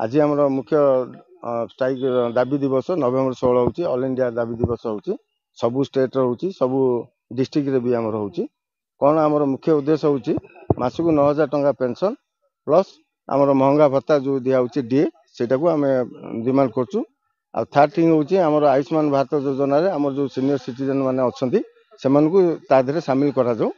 आज आमर मुख्य स्ट्राइक दाबी दिवस नवेम्बर 16 होची ऑल इंडिया दाबी दिवस होची सबु स्टेट होची सबु डिस्ट्रिक्ट रे भी आमर होची कौन आमर मुख्य उद्देश्य होची मासक 9000 टंका पेंशन प्लस आमर महंगा भत्ता जो दिया होची डीए सेटा को आमे डिमांड करछु। आ थर्ड थिंग होची आमर आयुष्मान भारत योजना रे आमर जो सीनियर सिटीजन माने अछंती सेमन को ता धरे शामिल करा जो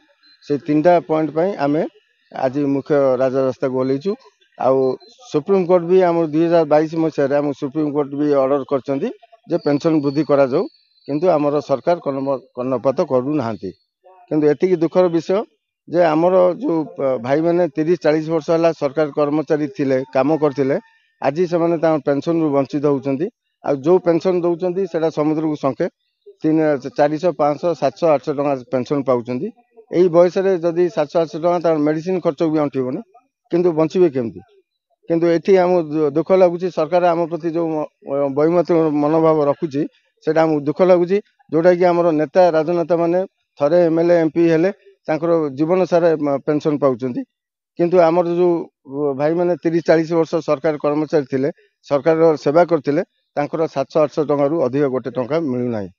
से तीनटा पॉइंट पई आमे आज मुख्य राजा रास्ता को ओलेछु। आउ सुप्रीम कोर्ट भी आम 2022 मसीह आम सुप्रीम कोर्ट भी ऑर्डर करछंती जे पेंशन वृद्धि करा जाऊ किंतु आमर सरकार कर्णपात करू नाहंती। किंतु एतिकी दुखर विषय जे आमर जो भाई माने 30-40 वर्ष हला सरकार कर्मचारी थिले काम करथिले आज से माने ता पेंशन रु वंचित होउछंती। आ जो पेंशन दउछंती सेटा समुद्र को संखे 400 500 700 800 टका पेंशन पाउछंती। एई बयस रे जदी 700 800 टका ता मेडिसिन खर्च भी अंठिबनी किंतु बंचिबे केमती। किंतु एठी आम दुख लगुच सरकार आम प्रति जो बहिमत मनोभाव रखुची सेटा आम दुख लगुच जोटा कि आमर नेता राजनेता माने थरे एमएलए एमपी हेले तांकर जीवन सारा पेंशन पाउछंती किंतु आमर जो भाई माने 30-40 वर्ष सरकार कर्मचारी थिले सरकार सेवा करथिले तांकर 700-800 टका रु अधिक गोटे टका मिलु नाही।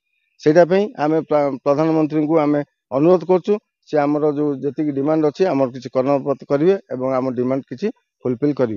सेटा पई आमे प्रधानमंत्री को आमे अनुरोध करछु से आमर जो जति डिमांड अछि आमर किछि कर्णपात करिवे एवं आम डिमांड किछि फुलफिल करिवे।